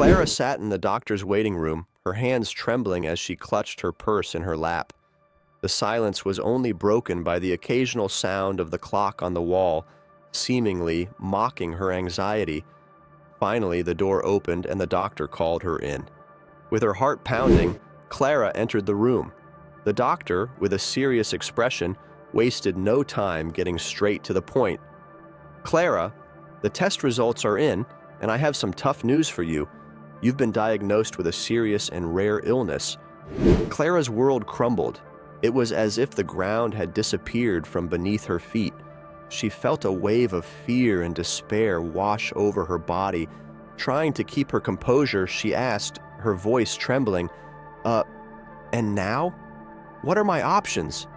Clara sat in the doctor's waiting room, her hands trembling as she clutched her purse in her lap. The silence was only broken by the occasional sound of the clock on the wall, seemingly mocking her anxiety. Finally, the door opened and the doctor called her in. With her heart pounding, Clara entered the room. The doctor, with a serious expression, wasted no time getting straight to the point. "Clara, the test results are in, and I have some tough news for you. You've been diagnosed with a serious and rare illness." Clara's world crumbled. It was as if the ground had disappeared from beneath her feet. She felt a wave of fear and despair wash over her body. Trying to keep her composure, she asked, her voice trembling, and now? What are my options?"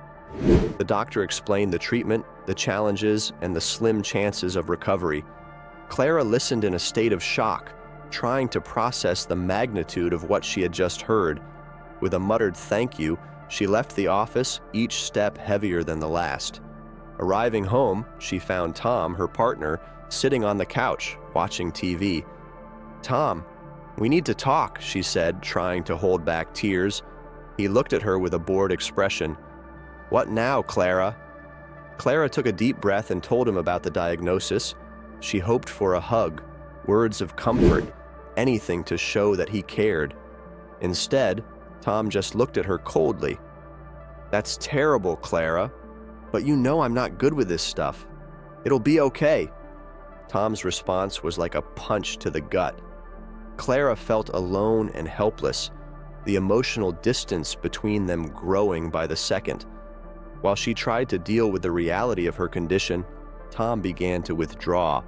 The doctor explained the treatment, the challenges, and the slim chances of recovery. Clara listened in a state of shock, trying to process the magnitude of what she had just heard. With a muttered thank you, she left the office, each step heavier than the last. Arriving home, she found Tom, her partner, sitting on the couch, watching TV. "Tom, we need to talk," she said, trying to hold back tears. He looked at her with a bored expression. "What now, Clara?" Clara took a deep breath and told him about the diagnosis. She hoped for a hug, words of comfort, anything to show that he cared. Instead, Tom just looked at her coldly. "That's terrible, Clara, but you know I'm not good with this stuff. It'll be okay." Tom's response was like a punch to the gut. Clara felt alone and helpless, the emotional distance between them growing by the second. While she tried to deal with the reality of her condition, Tom began to withdraw,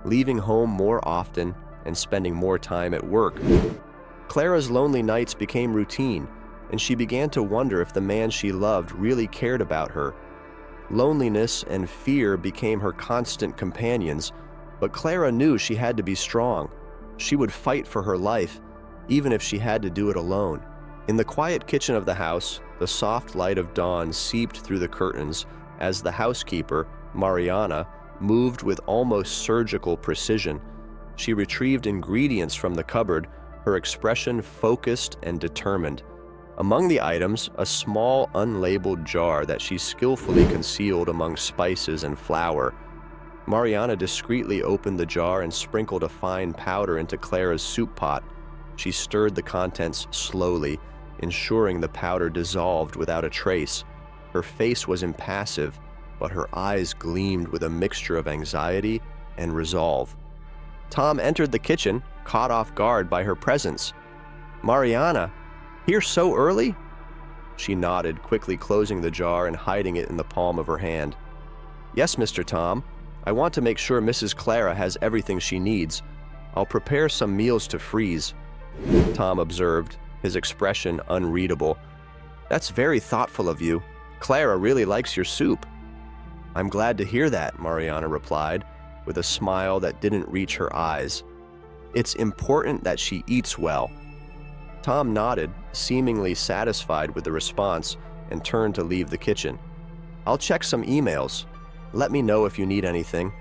leaving home more often and spending more time at work. Clara's lonely nights became routine, and she began to wonder if the man she loved really cared about her. Loneliness and fear became her constant companions, but Clara knew she had to be strong. She would fight for her life, even if she had to do it alone. In the quiet kitchen of the house, the soft light of dawn seeped through the curtains as the housekeeper, Mariana, moved with almost surgical precision. She retrieved ingredients from the cupboard, her expression focused and determined. Among the items, a small unlabeled jar that she skillfully concealed among spices and flour. Mariana discreetly opened the jar and sprinkled a fine powder into Clara's soup pot. She stirred the contents slowly, ensuring the powder dissolved without a trace. Her face was impassive, but her eyes gleamed with a mixture of anxiety and resolve. Tom entered the kitchen, caught off guard by her presence. "Mariana, here so early?" She nodded, quickly closing the jar and hiding it in the palm of her hand. "Yes, Mr. Tom. I want to make sure Mrs. Clara has everything she needs. I'll prepare some meals to freeze," Tom observed, his expression unreadable. "That's very thoughtful of you. Clara really likes your soup." "I'm glad to hear that," Mariana replied, with a smile that didn't reach her eyes. "It's important that she eats well." Tom nodded, seemingly satisfied with the response, and turned to leave the kitchen. "I'll check some emails. Let me know if you need anything."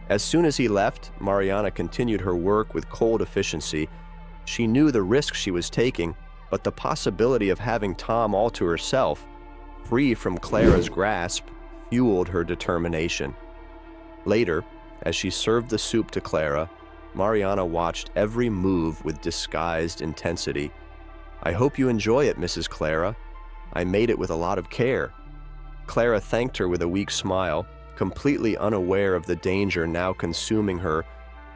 As soon as he left, Mariana continued her work with cold efficiency. She knew the risk she was taking, but the possibility of having Tom all to herself, free from Clara's grasp, fueled her determination. Later, as she served the soup to Clara, Mariana watched every move with disguised intensity. "I hope you enjoy it, Mrs. Clara. I made it with a lot of care." Clara thanked her with a weak smile, completely unaware of the danger now consuming her,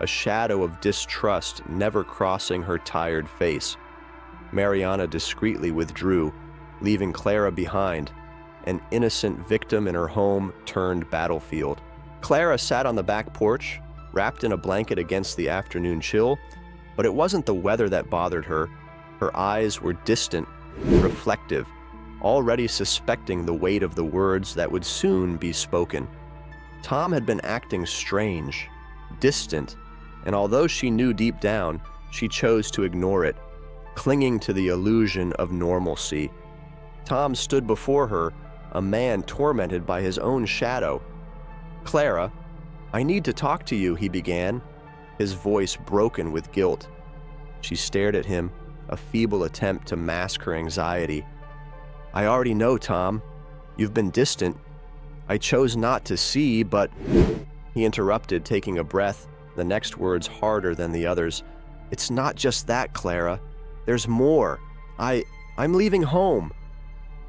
a shadow of distrust never crossing her tired face. Mariana discreetly withdrew, leaving Clara behind, an innocent victim in her home turned battlefield. Clara sat on the back porch, wrapped in a blanket against the afternoon chill, but it wasn't the weather that bothered her. Her eyes were distant, reflective, already suspecting the weight of the words that would soon be spoken. Tom had been acting strange, distant, and although she knew deep down, she chose to ignore it, clinging to the illusion of normalcy. Tom stood before her, a man tormented by his own shadow. "Clara, I need to talk to you," he began, his voice broken with guilt. She stared at him, a feeble attempt to mask her anxiety. "I already know, Tom. You've been distant. I chose not to see, but—" He interrupted, taking a breath, the next words harder than the others. "It's not just that, Clara. There's more. I'm leaving home."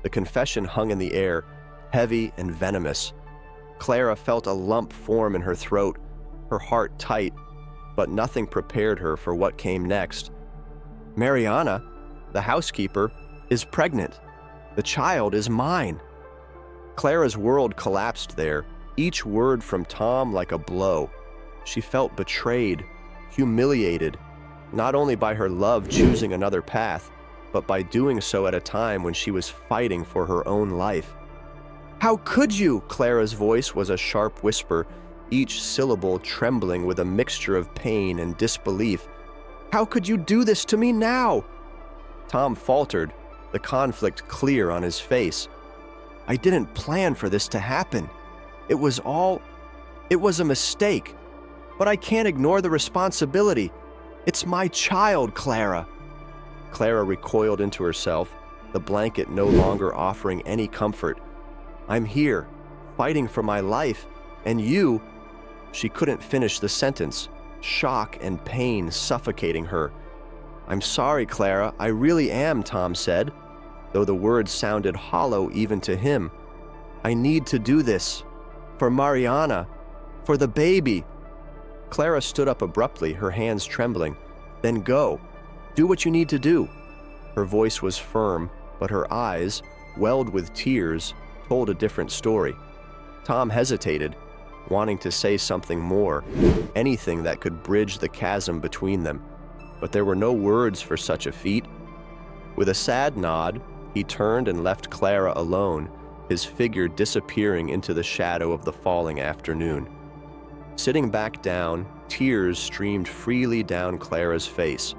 The confession hung in the air, heavy and venomous. Clara felt a lump form in her throat, her heart tight, but nothing prepared her for what came next. "Mariana, the housekeeper, is pregnant. The child is mine." Clara's world collapsed there, each word from Tom like a blow. She felt betrayed, humiliated, not only by her love choosing another path, but by doing so at a time when she was fighting for her own life. "How could you?" Clara's voice was a sharp whisper, each syllable trembling with a mixture of pain and disbelief. "How could you do this to me now?" Tom faltered, the conflict clear on his face. "I didn't plan for this to happen. It was a mistake. But I can't ignore the responsibility. It's my child, Clara." Clara recoiled into herself, the blanket no longer offering any comfort. "I'm here, fighting for my life, and you—" She couldn't finish the sentence, shock and pain suffocating her. "I'm sorry, Clara, I really am," Tom said, though the words sounded hollow even to him. "I need to do this. For Mariana. For the baby." Clara stood up abruptly, her hands trembling. "Then go. Do what you need to do." Her voice was firm, but her eyes, welled with tears, told a different story. Tom hesitated, wanting to say something more, anything that could bridge the chasm between them, but there were no words for such a feat. With a sad nod, he turned and left Clara alone, his figure disappearing into the shadow of the falling afternoon. Sitting back down, tears streamed freely down Clara's face.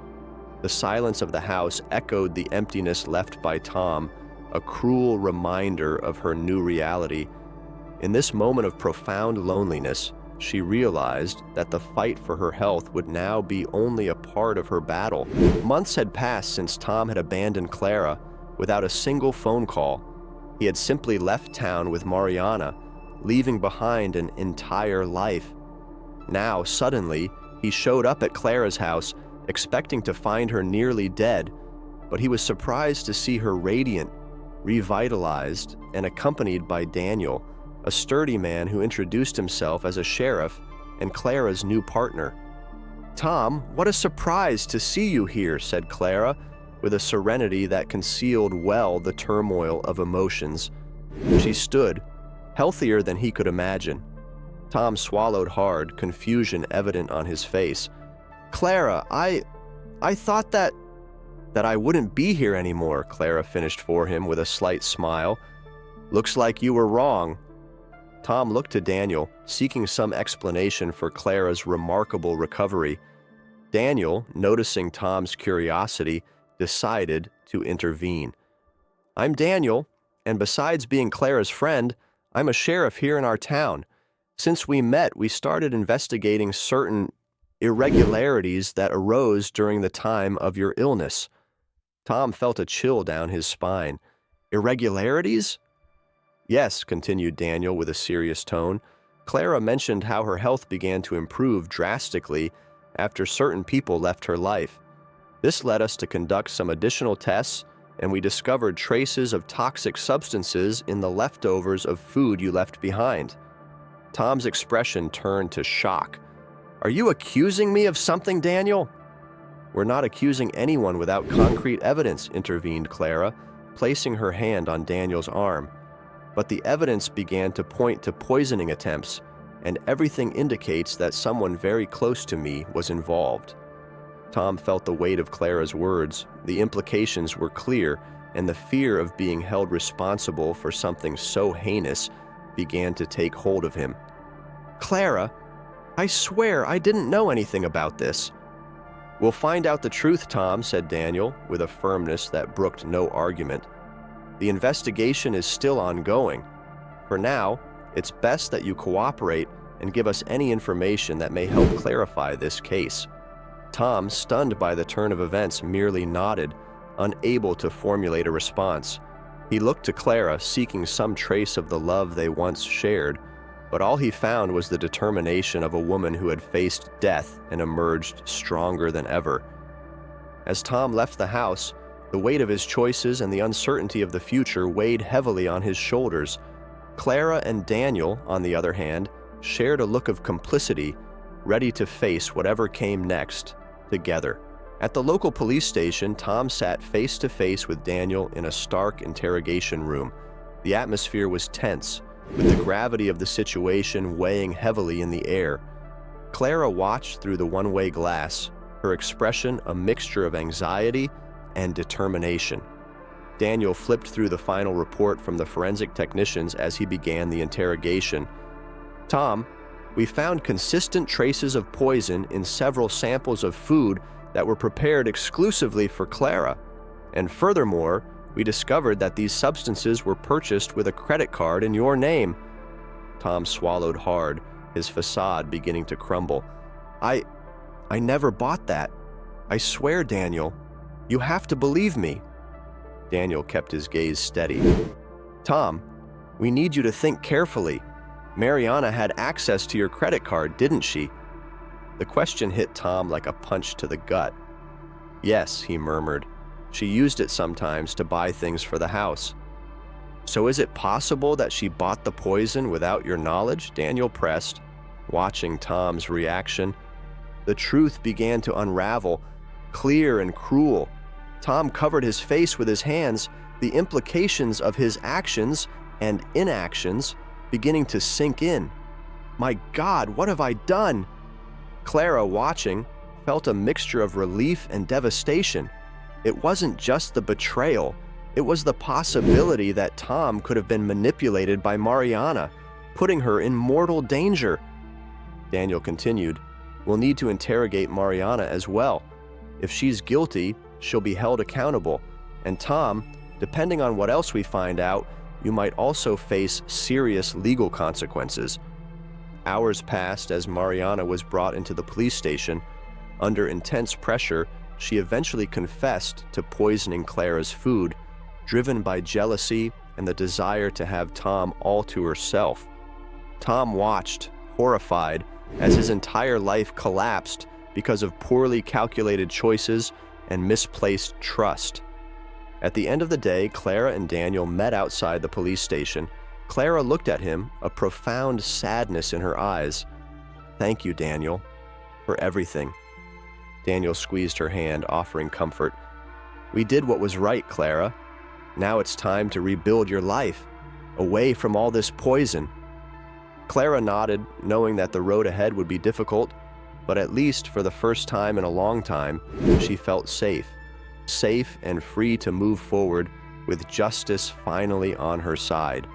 The silence of the house echoed the emptiness left by Tom, a cruel reminder of her new reality. In this moment of profound loneliness, she realized that the fight for her health would now be only a part of her battle. Months had passed since Tom had abandoned Clara without a single phone call. He had simply left town with Mariana, leaving behind an entire life. Now, suddenly, he showed up at Clara's house, expecting to find her nearly dead, but he was surprised to see her radiant, revitalized, and accompanied by Daniel, a sturdy man who introduced himself as a sheriff and Clara's new partner. "Tom, what a surprise to see you here," said Clara, with a serenity that concealed well the turmoil of emotions. She stood, healthier than he could imagine. Tom swallowed hard, confusion evident on his face. "Clara, I thought that I wouldn't be here anymore," Clara finished for him with a slight smile. "Looks like you were wrong." Tom looked to Daniel, seeking some explanation for Clara's remarkable recovery. Daniel, noticing Tom's curiosity, decided to intervene. "I'm Daniel, and besides being Clara's friend, I'm a sheriff here in our town. Since we met, we started investigating certain irregularities that arose during the time of your illness." Tom felt a chill down his spine. "Irregularities?" "Yes," continued Daniel with a serious tone. "Clara mentioned how her health began to improve drastically after certain people left her life. This led us to conduct some additional tests, and we discovered traces of toxic substances in the leftovers of food you left behind." Tom's expression turned to shock. "Are you accusing me of something, Daniel?" "We're not accusing anyone without concrete evidence," intervened Clara, placing her hand on Daniel's arm. "But the evidence began to point to poisoning attempts, and everything indicates that someone very close to me was involved." Tom felt the weight of Clara's words. The implications were clear, and the fear of being held responsible for something so heinous began to take hold of him. "Clara, I swear I didn't know anything about this." "We'll find out the truth, Tom," said Daniel, with a firmness that brooked no argument. "The investigation is still ongoing. For now, it's best that you cooperate and give us any information that may help clarify this case." Tom, stunned by the turn of events, merely nodded, unable to formulate a response. He looked to Clara, seeking some trace of the love they once shared, but all he found was the determination of a woman who had faced death and emerged stronger than ever. As Tom left the house, the weight of his choices and the uncertainty of the future weighed heavily on his shoulders. Clara and Daniel, on the other hand, shared a look of complicity, ready to face whatever came next, together. At the local police station, Tom sat face to face with Daniel in a stark interrogation room. The atmosphere was tense, with the gravity of the situation weighing heavily in the air. Clara watched through the one-way glass, her expression a mixture of anxiety and determination. Daniel flipped through the final report from the forensic technicians as he began the interrogation. "Tom, we found consistent traces of poison in several samples of food that were prepared exclusively for Clara. And furthermore, we discovered that these substances were purchased with a credit card in your name." Tom swallowed hard, his facade beginning to crumble. I never bought that. I swear, Daniel. You have to believe me." Daniel kept his gaze steady. "Tom, we need you to think carefully. Mariana had access to your credit card, didn't she?" The question hit Tom like a punch to the gut. "Yes," he murmured. "She used it sometimes to buy things for the house." "So is it possible that she bought the poison without your knowledge?" Daniel pressed, watching Tom's reaction. The truth began to unravel, clear and cruel. Tom covered his face with his hands, the implications of his actions and inactions beginning to sink in. "My God, what have I done?" Clara, watching, felt a mixture of relief and devastation. It wasn't just the betrayal, it was the possibility that Tom could have been manipulated by Mariana, putting her in mortal danger. Daniel continued, "We'll need to interrogate Mariana as well. If she's guilty, she'll be held accountable. And Tom, depending on what else we find out, you might also face serious legal consequences." Hours passed as Mariana was brought into the police station. Under intense pressure, she eventually confessed to poisoning Clara's food, driven by jealousy and the desire to have Tom all to herself. Tom watched, horrified, as his entire life collapsed because of poorly calculated choices and misplaced trust. At the end of the day, Clara and Daniel met outside the police station. Clara looked at him, a profound sadness in her eyes. "Thank you, Daniel, for everything." Daniel squeezed her hand, offering comfort. "We did what was right, Clara. Now it's time to rebuild your life, away from all this poison." Clara nodded, knowing that the road ahead would be difficult, but at least for the first time in a long time, she felt safe and free to move forward with justice finally on her side.